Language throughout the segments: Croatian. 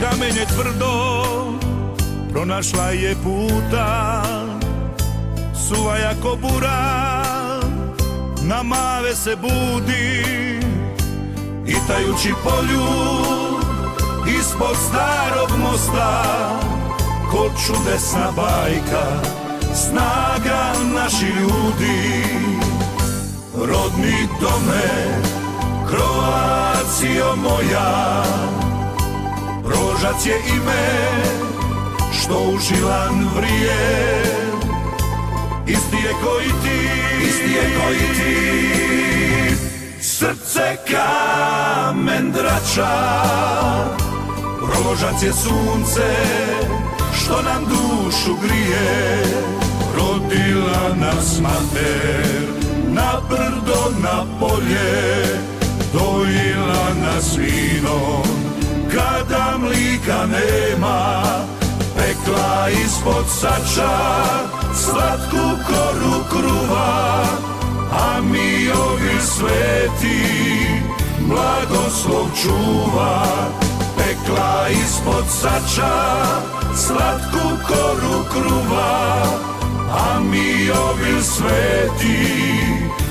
kamenje tvrdo pronašla je puta, suva jako bura na mave se budi, i tajući poljud ispod starog mosta, ko čudesna bajka, snaga naši ljudi. Rodni dome, Kroacijo moja, Rožac je ime što u žilan vrije, isti je koji ti, isti je koji ti. Srce kamen drača, Rožac je sunce što nam dušu grije. Rodila nas mater na brdo, na polje, dojila nas vinom kada mlika nema, pekla ispod sača slatku koru kruva, a mi ovi sveti blagoslov čuva. Pekla ispod sača slatku koru kruva, a mi ovi sveti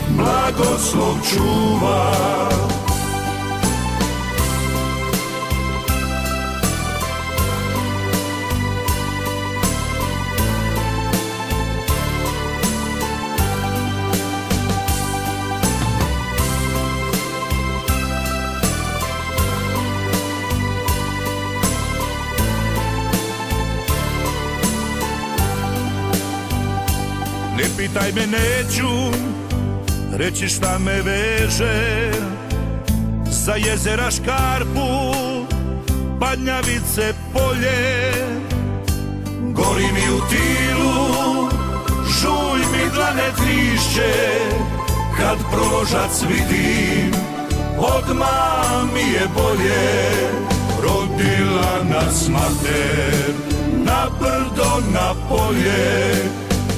blagoslov čuva. Ne pitaj me, neću reći šta me veže za jezera Škarpu, Badnjavice polje. Gori mi u tilu, žulj mi dlane trišće, kad Rožac vidim, odmah mi je bolje. Rodila nas mater na brdo, na polje,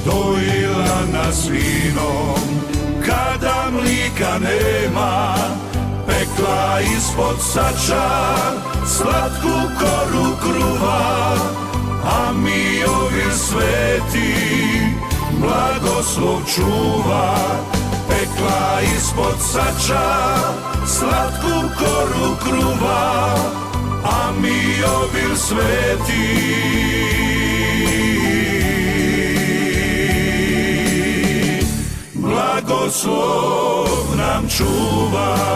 dojila nas vinom kada mlika nema, pekla ispod sača slatku koru kruva, a mi ovi sveti blagoslov čuva. Pekla ispod sača slatku koru kruva, a mi ovi sveti blagoslov nam čuva.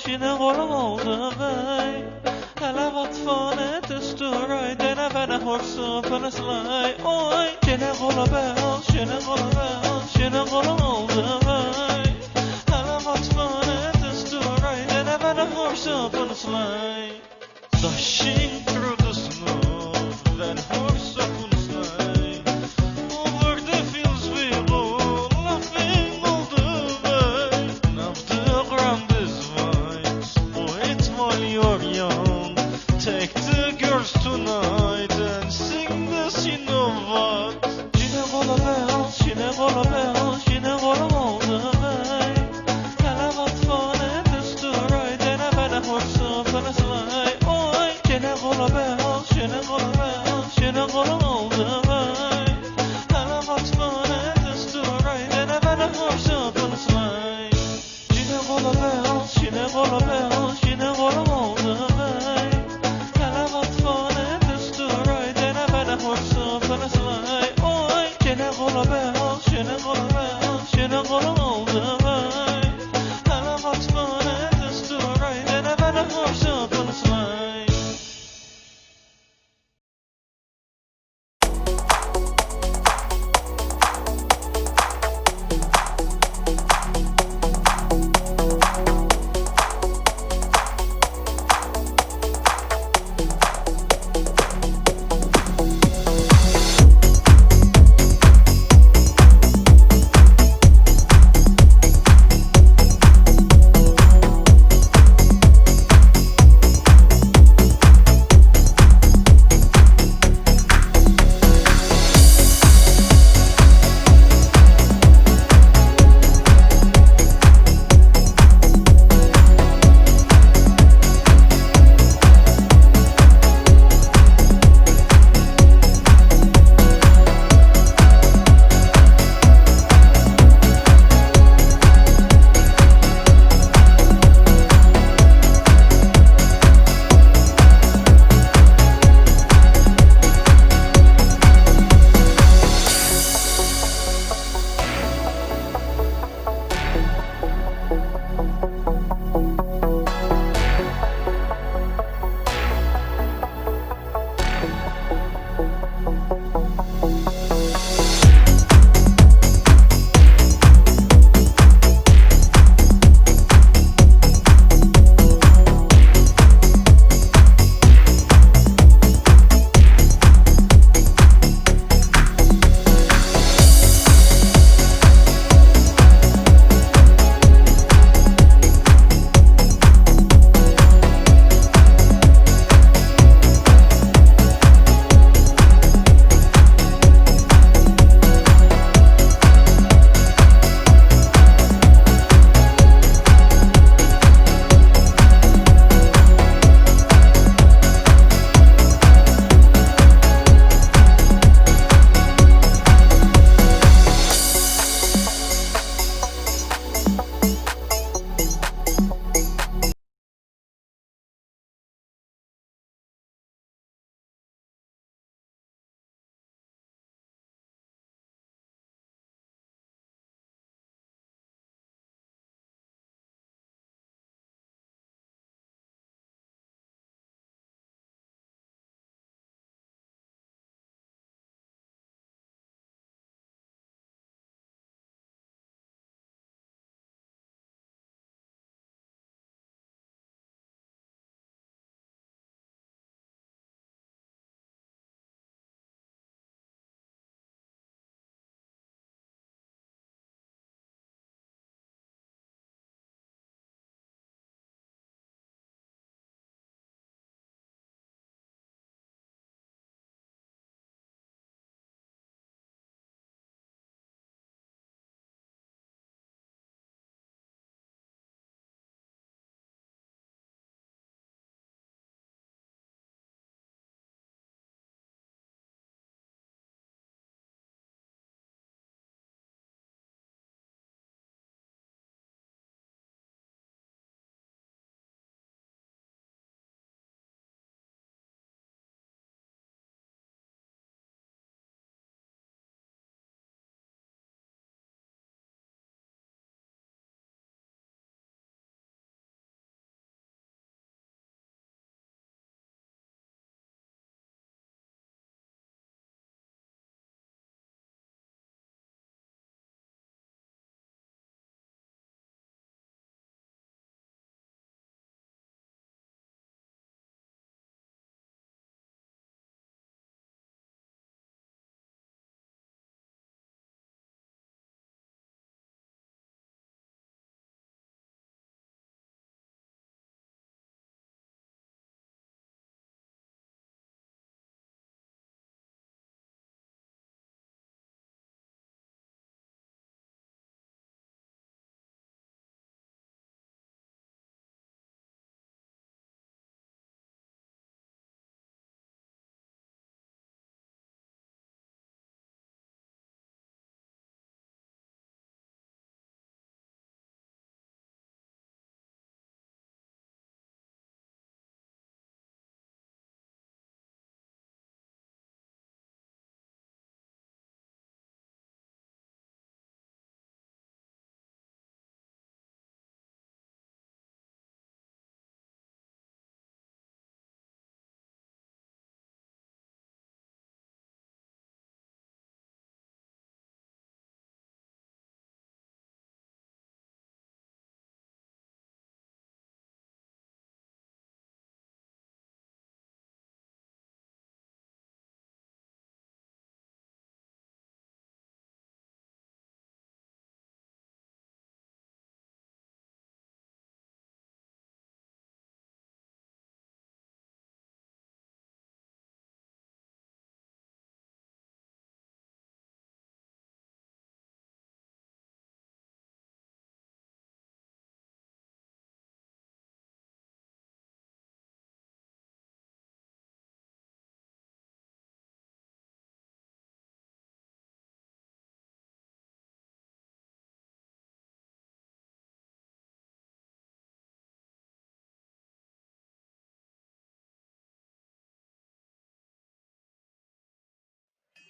yine kolum oldu bey. Hele vatfane düsturay, dene bana horsu pınıslay. Oy, yine kola bey, yine kola bey, yine kolum oldu bey. Hele vatfane düsturay, dene bana horsu pınıslay. Daşin krudusunu, ben horsu pınıslay. Over the fields we go, laughing all the way. Now the ground is white, wait while you're young. Take the girls tonight and sing this, you know what. Yine kola beyaz, yine kola beyaz, yine kola oldu bey. Hele vatfane düsturay, dene bana horsu pınıslay. Oy, yine kola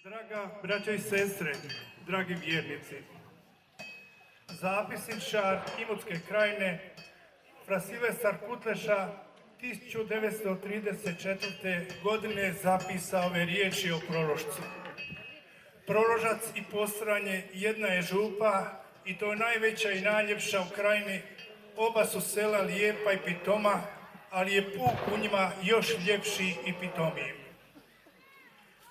Draga braćo i sestre, dragi vjernici, zapisničar Imotske krajine fra Silvestar Kutleša 1934. godine zapisao ove riječi o prorošcu. Prorožac i postranje jedna je župa i to je najveća i najljepša u krajini. Oba su sela lijepa i pitoma, ali je puk u njima još ljepši i pitomiji.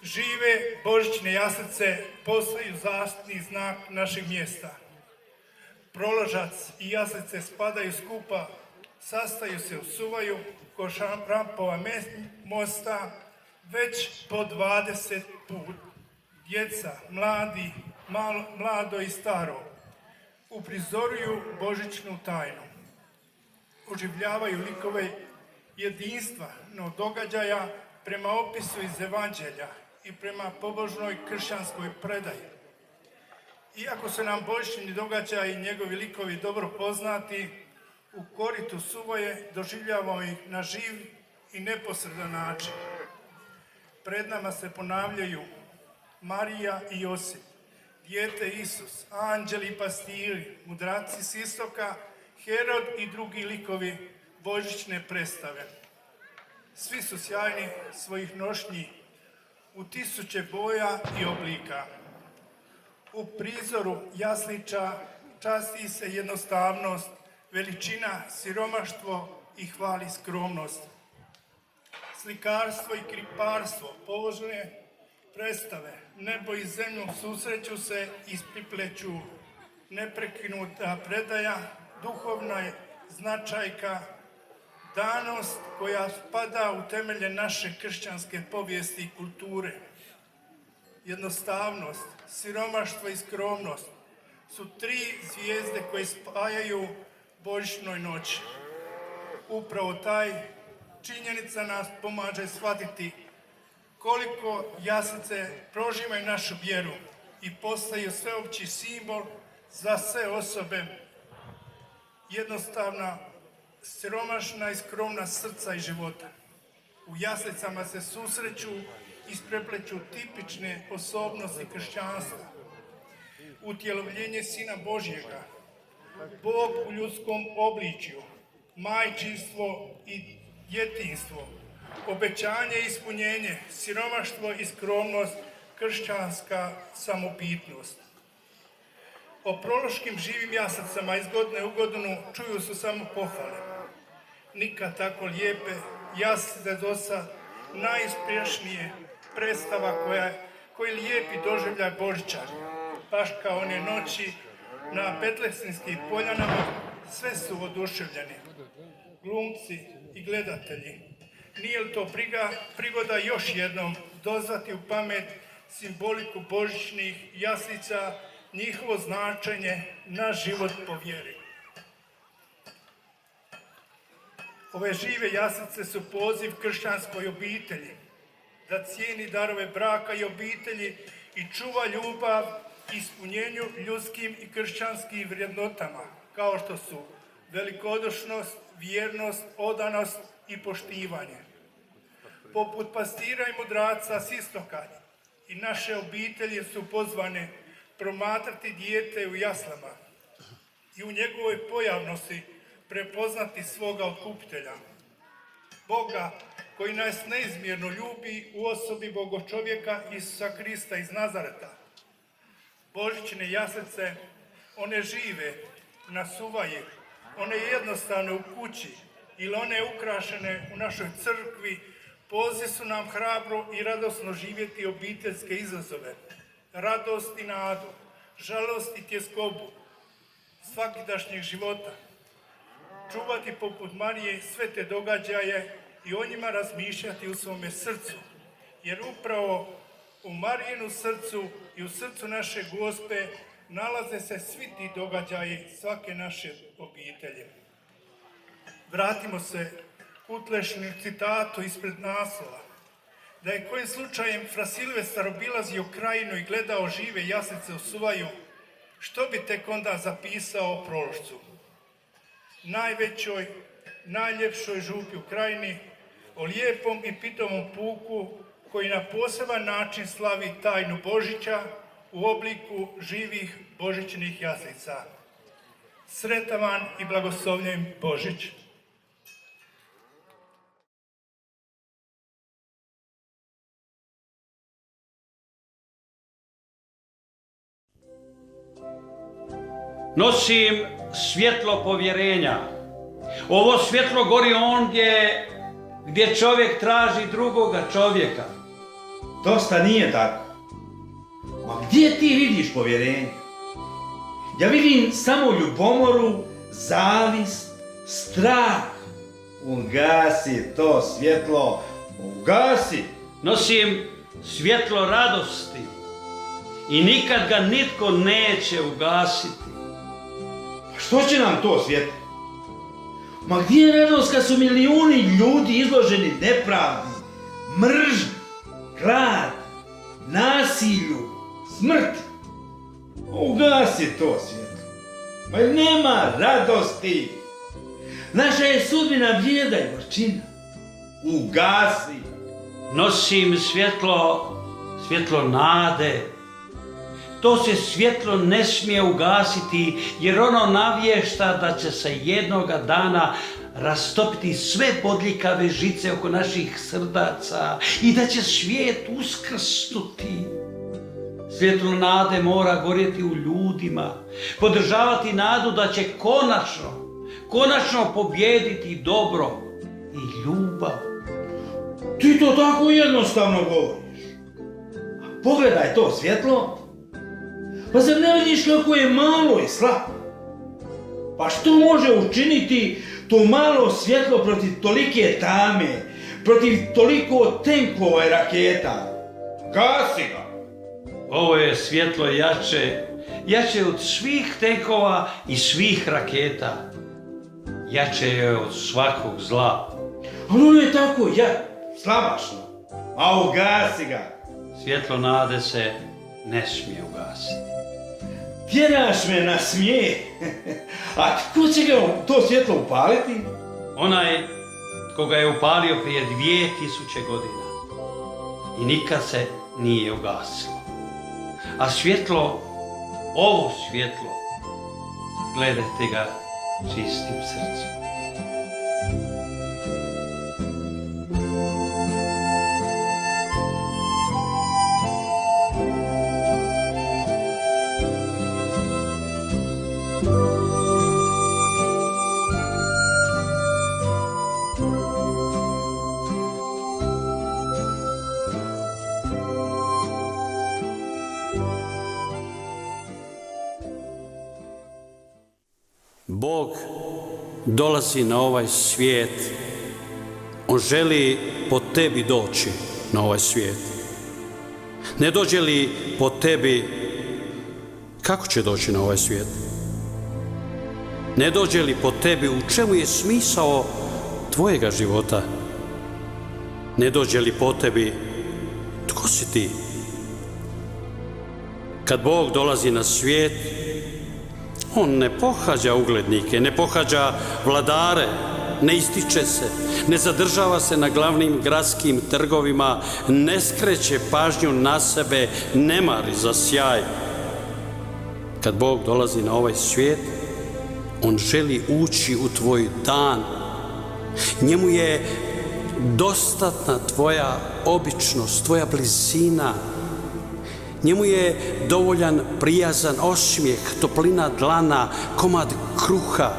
Žive božićne jaslice postaju zaštitni znak našeg mjesta. Proložac i jaslice spadaju skupa, sastaju se, usuvaju ko rampova mosta već po 20 put. Djeca, mladi, mlado i staro uprizoruju božićnu tajnu. Oživljavaju likove jedinstva, no događaja prema opisu iz Evanđelja i prema pobožnoj kršćanskoj predaji. Iako su nam božićni događaji i njegovi likovi dobro poznati, u koritu Suvoje doživljavamo ih na živ i neposredan način. Pred nama se ponavljaju Marija i Josip, dijete Isus, anđeli i pastiri, mudraci s istoka, Herod i drugi likovi božićne predstave. Svi su sjajni svojih nošnji u tisuće boja i oblika. U prizoru jasliča časti se jednostavnost, veličina, siromaštvo i hvali skromnost. Slikarstvo i kriparstvo, pobožne predstave, nebo i zemlju susreću se i ispripleću. Neprekinuta predaja, duhovna je značajka, danost koja spada u temelje naše kršćanske povijesti i kulture. Jednostavnost, siromaštvo i skromnost su tri zvijezde koje spajaju božićnoj noći. Upravo taj činjenica nas pomaže shvatiti koliko jaslice prožimaju našu vjeru i postaju sveopći simbol za sve osobe, jednostavna, siromašna i skromna srca i života. U jaslicama se susreću i isprepleću tipične osobnosti kršćanstva. Utjelovljenje Sina Božjega, Bog u ljudskom obličju, majčinstvo i djetinjstvo, obećanje i ispunjenje, siromaštvo i skromnost, kršćanska samobitnost. O prološkim živim jaslicama iz godine u godinu čuju se samo pohvale. Nikad tako lijepe jaslice do sad, najuspješnije predstava koji lijepi doživljaj božićar. Baš kao one noći na Betlehemskim poljanama, sve su oduševljeni. Glumci i gledatelji. Nije li to prigoda još jednom dozvati u pamet simboliku božićnih jaslica, njihovo značenje na život po vjeri. Ove žive jaslice su poziv kršćanskoj obitelji da cijeni darove braka i obitelji i čuva ljubav i ispunjenju ljudskim i kršćanskim vrijednotama, kao što su velikodušnost, vjernost, odanost i poštivanje. Poput pastira i mudraca s istoka i naše obitelji su pozvane promatrati dijete u jaslama i u njegovoj pojavnosti prepoznati svoga otkupitelja. Boga koji nas neizmjerno ljubi u osobi Bogočovjeka Isusa Krista iz Nazareta. Božićne jaslice, one žive na Suvaji, one jednostavne u kući ili one ukrašene u našoj crkvi, poziv su nam hrabro i radosno živjeti obiteljske izazove, radost i nadu, žalost i tjeskobu svakidašnjeg života. Čuvati poput Marije sve te događaje i o njima razmišljati u svome srcu, jer upravo u Marijinu srcu i u srcu naše Gospe nalaze se svi ti događaji svake naše obitelji. Vratimo se Kutlešnom citatu ispred naslova. Da je kojim slučajem fra Silvestar obilazio krajinu i gledao žive jaslice u Suvaju, što bi tek onda zapisao o prološcu? Najvećoj, najljepšoj župi u krajini, o lijepom i pitomom puku koji na poseban način slavi tajnu Božića u obliku živih božićnih jaslica. Sretan vam i blagoslovljen Božić! Nosim svjetlo povjerenja. Ovo svjetlo gori ondje gdje čovjek traži drugoga čovjeka. Dosta nije tako. Ma gdje ti vidiš povjerenje? Ja vidim samo ljubomoru, zavist, strah. Ugasi to svjetlo, ugasi. Nosim svjetlo radosti i nikad ga nitko neće ugasiti. Pa što će nam to svjetlo? Ma gdje je radost kad su milijuni ljudi izloženi nepravdi, mržnji, glad, nasilju, smrti? Ugasi to svjetlo. Ma nema radosti. Naša je sudbina bijeda i gorčina. Ugasi. Nosim svjetlo nade. To se svjetlo ne smije ugasiti jer ono navješta da će se jednoga dana rastopiti sve bodljikave žice oko naših srdaca i da će svijet uskrsnuti. Svjetlo nade mora gorjeti u ljudima, podržavati nadu da će konačno pobijediti dobro i ljubav. Ti to tako jednostavno govoriš. A pogledaj to svjetlo. Pa zar ne vidiš kako je malo i slabo? Pa što može učiniti to malo svjetlo protiv tolike tame, protiv toliko tenkova i raketa? Gasi ga! Ovo je svjetlo jače od svih tenkova i svih raketa. Jače je od svakog zla. Ali ono je tako slabašno. A ugasi ga! Svjetlo nade se ne smije ugasiti. Tjeraš me na smijeh. A tko će ga to svjetlo upaliti? Onaj tko ga je upalio prije 2000 godina i nikad se nije ugasilo. A ovo svjetlo, gledajte ga čistim srcem. Bog dolazi na ovaj svijet. On želi po tebi doći na ovaj svijet. Ne dođe li po tebi, kako će doći na ovaj svijet? Ne dođe li po tebi, u čemu je smisao tvojega života? Ne dođe li po tebi, tko si ti? Kad Bog dolazi na svijet, on ne pohađa uglednike, ne pohađa vladare, ne ističe se, ne zadržava se na glavnim gradskim trgovima, ne skreće pažnju na sebe, ne mari za sjaj. Kad Bog dolazi na ovaj svijet, on želi ući u tvoj dan. Njemu je dostatna tvoja običnost, tvoja blizina. Njemu je dovoljan prijazan osmijeh, toplina dlana, komad kruha.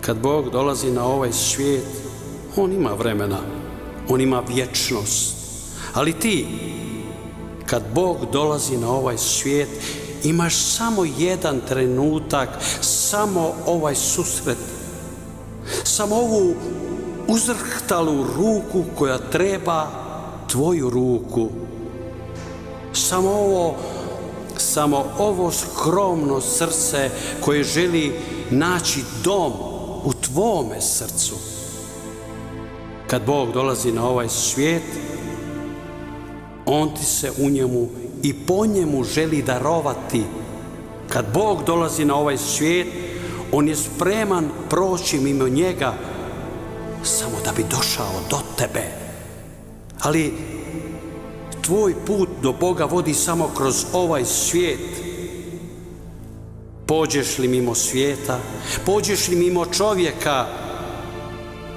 Kad Bog dolazi na ovaj svijet, on ima vremena, on ima vječnost. Ali ti, kad Bog dolazi na ovaj svijet, imaš samo jedan trenutak, samo ovaj susret, samo ovu uzrhtalu ruku koja treba tvoju ruku. Samo ovo skromno srce koje želi naći dom u tvome srcu. Kad Bog dolazi na ovaj svijet, on ti se u njemu i po njemu želi darovati. Kad Bog dolazi na ovaj svijet, on je spreman proći mimo njega samo da bi došao do tebe. Ali tvoj put do Boga vodi samo kroz ovaj svijet. Pođeš li mimo svijeta, pođeš li mimo čovjeka,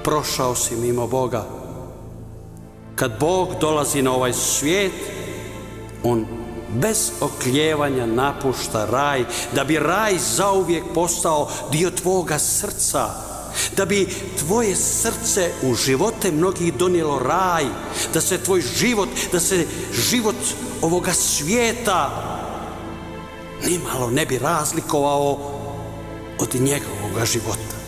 prošao si mimo Boga. Kad Bog dolazi na ovaj svijet, on bez oklijevanja napušta raj, da bi raj zauvijek postao dio tvoga srca, da bi tvoje srce u živote mnogih donijelo raj, da se tvoj život, da se život ovoga svijeta nimalo ne bi razlikovao od njegovoga života.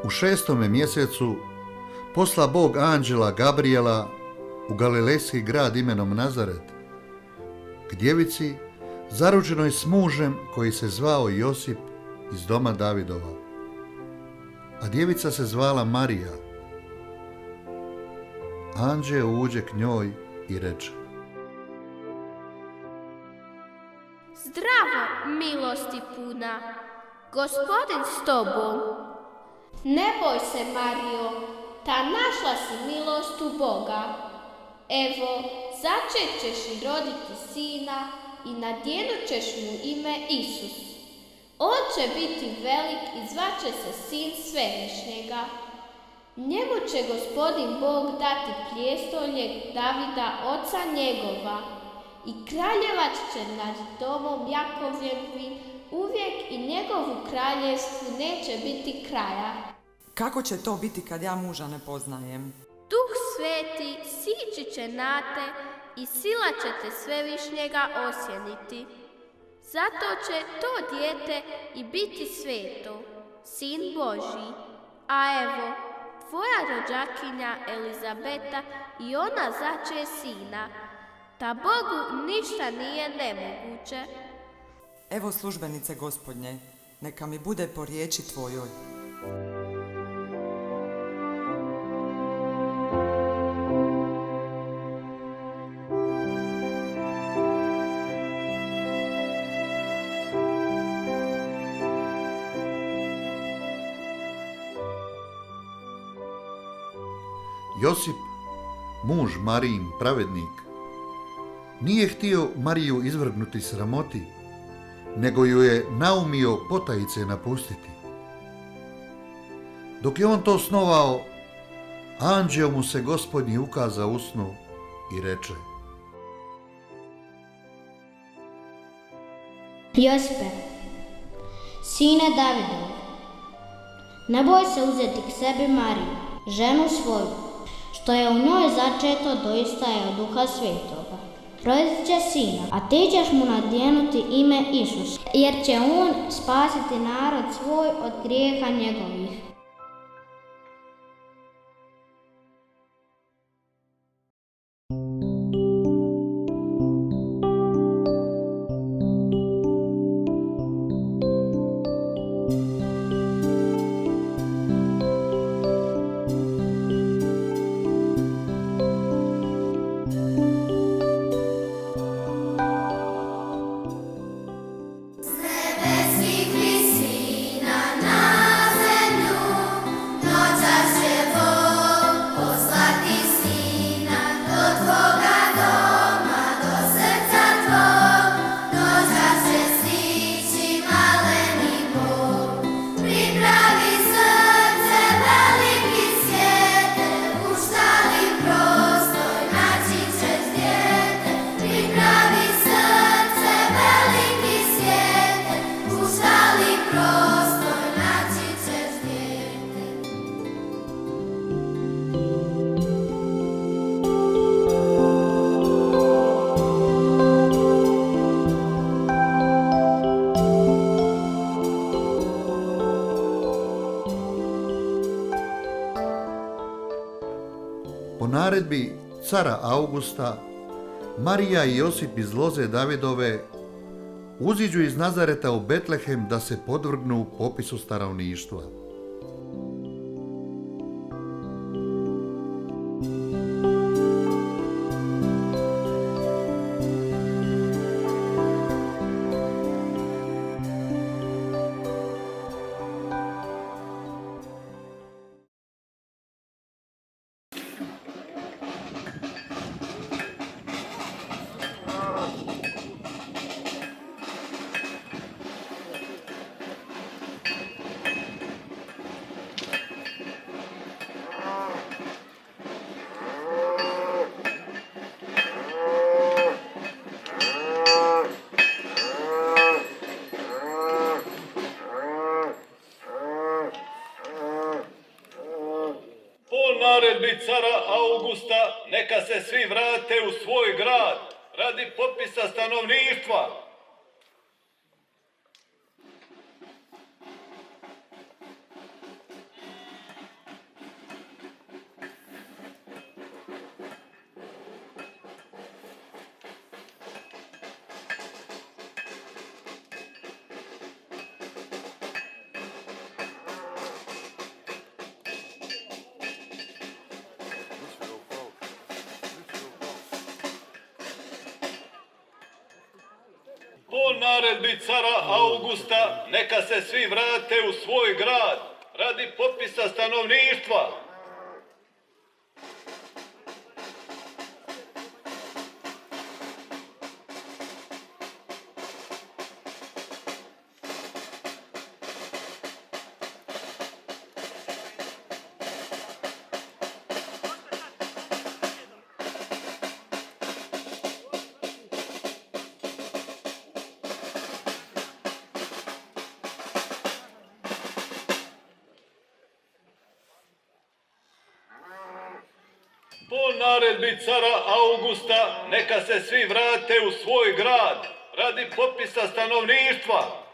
U 6. mjesecu posla Bog anđela Gabriela u galilejski grad imenom Nazaret, k djevici zaručenoj s mužem koji se zvao Josip iz doma Davidova. A djevica se zvala Marija. Anđeo uđe k njoj i reče: Zdravo, milosti puna, Gospodin s tobom. Ne boj se, Marijo, ta našla si milost u Boga. Evo, začet ćeš i roditi sina i nadjenut ćeš mu ime Isus. On će biti velik i zvaće se Sin Svevišnjega. Njemu će Gospodin Bog dati prijestolje Davida, oca njegova, i kraljevat će nad domom Jakovljevim uvijek i njegovu kraljevstvu neće biti kraja. Kako će to biti kad ja muža ne poznajem? Duh Sveti sići će na te i sila će te Svevišnjega osjeniti. Zato će to dijete i biti sveto, Sin Božji. A evo, tvoja rođakinja Elizabeta i ona začeje sina. Ta Bogu ništa nije nemoguće. Evo službenice Gospodnje, neka mi bude po riječi tvojoj. Josip, muž Marijin, pravednik, nije htio Mariju izvrgnuti sramoti, nego ju je naumio potajice napustiti. Dok je on to snovao, anđeo mu se Gospodnji ukaza u snu i reče: Josipe, sine Davidov, ne boj se uzeti k sebi Mariju, ženu svoju, što je u njoj začeto doista je od Duha Svetoga. Rodit će sina, a ti ćeš mu nadjenuti ime Isus, jer će on spasiti narod svoj od grijeha njegovih. Nebeskih visina na zemlju Po naredbi cara Augusta, Marija i Josip iz loze Davidove uziđu iz Nazareta u Betlehem da se podvrgnu popisu stanovništva. Po naredbi cara Augusta neka se svi vrate u svoj grad radi popisa stanovništva. Po naredbi cara Augusta neka se svi vrate u svoj grad radi popisa stanovništva. Po naredbi cara Augusta neka se svi vrate u svoj grad radi popisa stanovništva.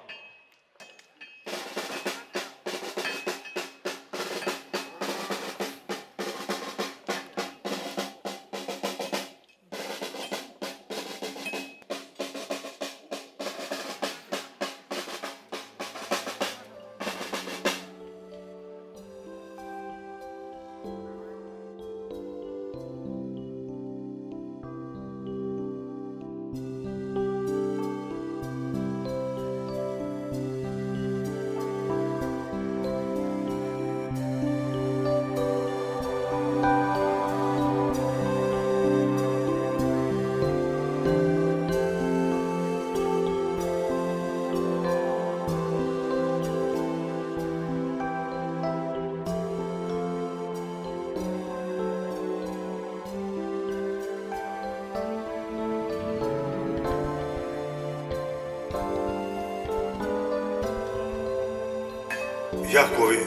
Jakovi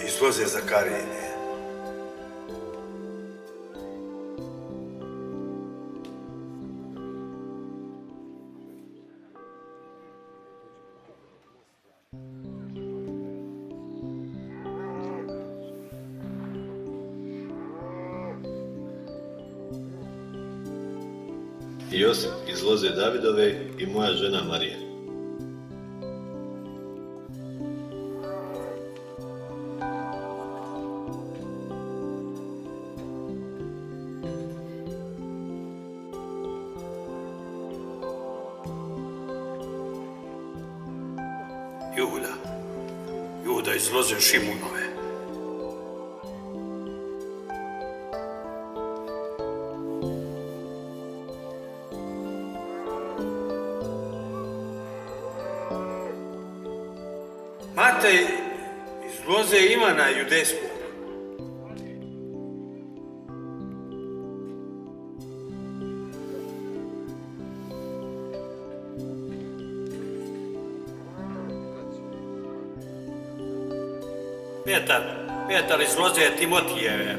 iz loze Zakarijine. Josip iz loze Davidove i moja žena Marija. Juda iz loze Šimunove. Matej iz loze Ivana Judejskog. Petar iz loze Timotijeve.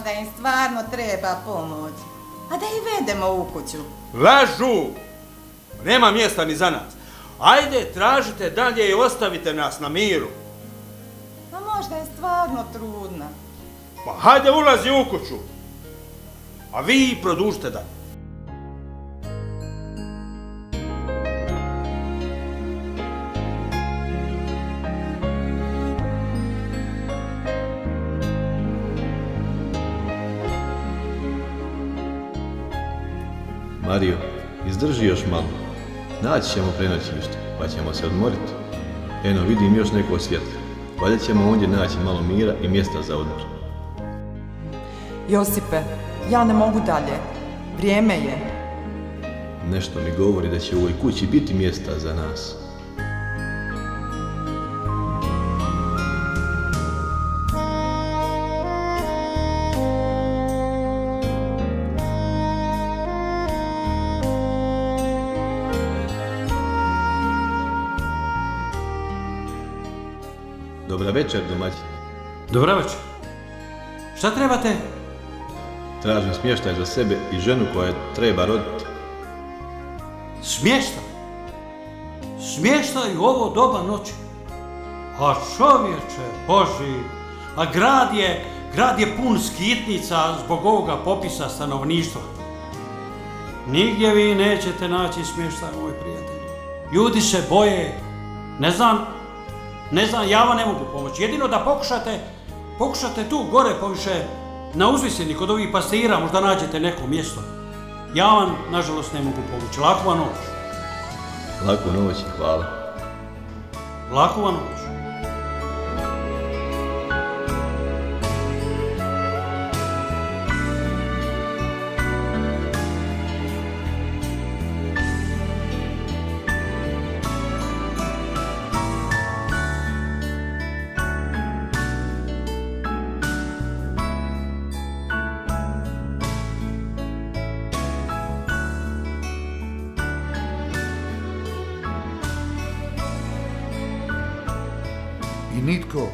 možda im stvarno treba pomoć. A da ih vedemo u kuću. Lažu! Nema mjesta ni za nas. Ajde, tražite dalje i ostavite nas na miru. A možda je stvarno trudna. Pa hajde ulazi u kuću. A vi produžite dalje. Mario, izdrži još malo. Naći ćemo prenoćište, pa ćemo se odmoriti. Eno, vidim još neko svjetlo. Valjda ćemo ondje naći malo mira i mjesta za odmor. Josipe, ja ne mogu dalje. Vrijeme je. Nešto mi govori da će u ovoj kući biti mjesta za nas. Dobra večer, domaćin. Dobra večer. Šta trebate? Tražim smještaj za sebe i ženu koja treba roditi. Smještaj? Smještaj u ovo doba noći? A čovječe Boži, a grad je pun skitnica zbog ovoga popisa stanovništva. Nigdje vi nećete naći smještaj, moj prijatelj. Ljudi se boje. Ne znam, ja vam ne mogu pomoći. Jedino da pokušate tu gore poviše na uzvisini kod ovih pastira, možda nađete neko mjesto. Ja vam, nažalost, ne mogu pomoći. Laku vam noć. Laku noć i hvala. Laku vam noć. I nitko,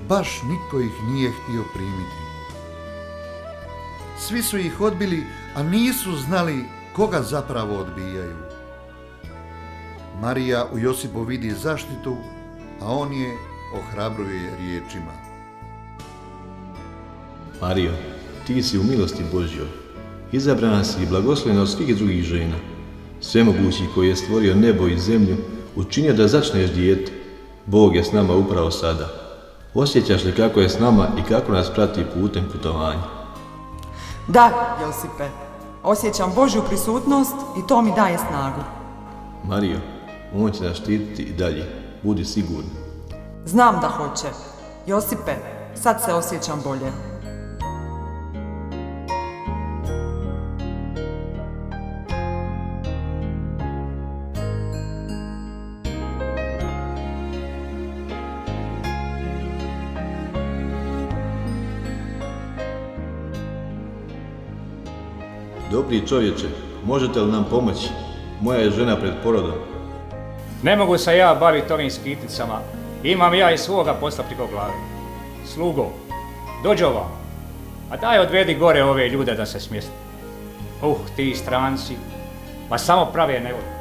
baš nitko ih nije htio primiti. Svi su ih odbili, a nisu znali koga zapravo odbijaju. Marija u Josipu vidi zaštitu, a on je ohrabruje riječima. Mario, ti si u milosti Božjoj. Izabrana si i blagoslovljena od svih drugih žena. Svemogući koji je stvorio nebo i zemlju, učinio da začneš dijete. Bog je s nama upravo sada. Osjećaš li kako je s nama i kako nas prati putem putovanja? Da, Josipe. Osjećam Božju prisutnost i to mi daje snagu. Mario, on će nas štititi i dalje. Budi sigurni. Znam da hoće. Josipe, sad se osjećam bolje. Dobri čovječe, možete li nam pomoći? Moja je žena pred porodom. Ne mogu se ja baviti ovim skiticama. Imam ja i svoga posla priko glave. Slugo, dođi ovamo. A daj odvedi gore ove ljude da se smjeste. Ti stranci, pa samo prave nevolje.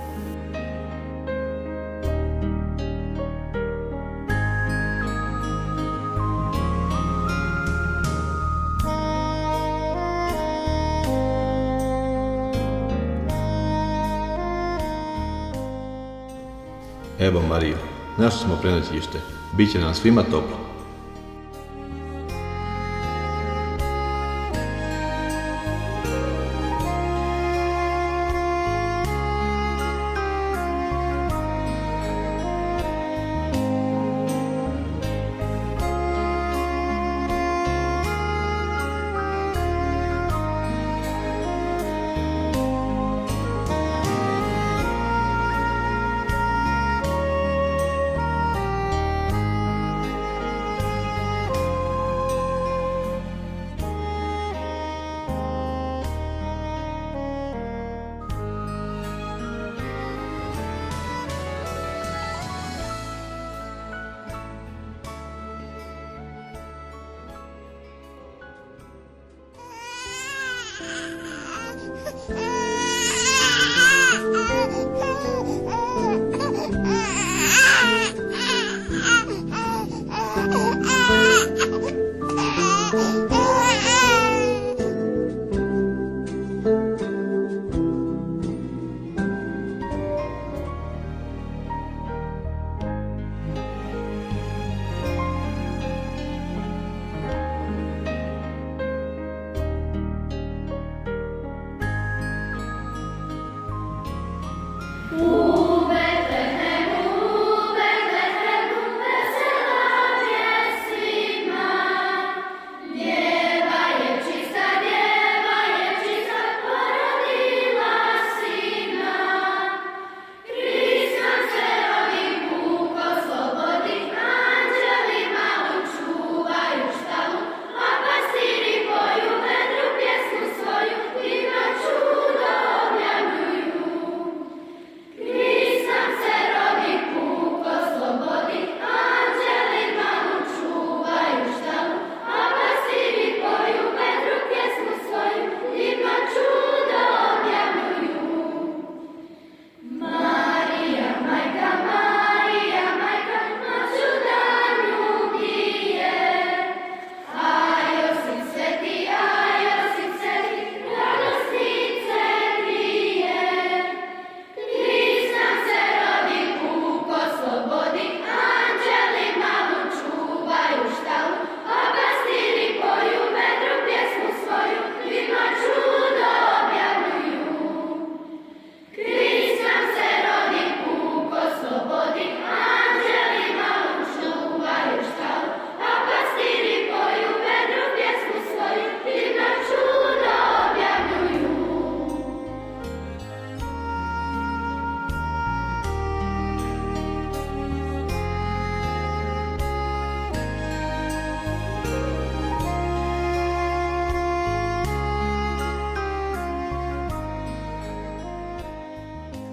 Evo Mario, našli smo prenoćište. Biće nam svima toplo.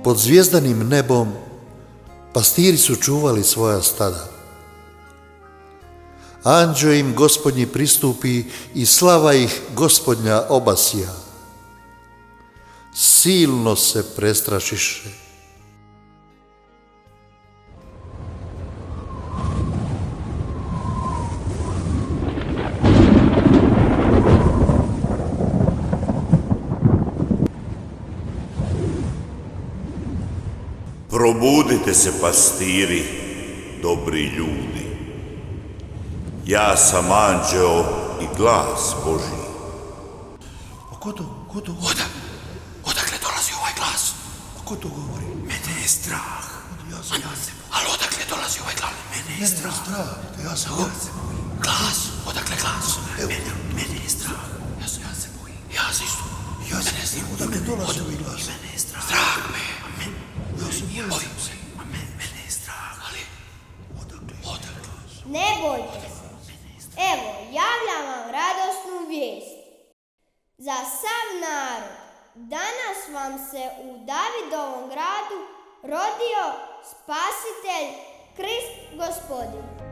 pod zvjezdanim nebom pastiri su čuvali svoja stada. Anđeo im Gospodnji pristupi i slava ih Gospodnja obasija. Silno se prestrašiše. Probudite se, pastiri, dobri ljudi. Ja sam anđeo i glas Božji. Ko to? Odakle dolazi ovaj glas? Ko to govori? Mene je strah. Ja se ali odakle dolazi ovaj glas? Mene je strah. Ja se bojim. Glas? Odakle glas? Mene je strah. Ja se bojim. Ja se isto. Ja se ne znam. Odakle dolazi ovaj glas? Mene je strah. Strah me. Bojim se. Mene je strah. Ali odakle? Ne bojte se. Evo, javljam vam radosnu vijest. Za sav narod, danas vam se u Davidovom gradu rodio Spasitelj, Krist Gospodin.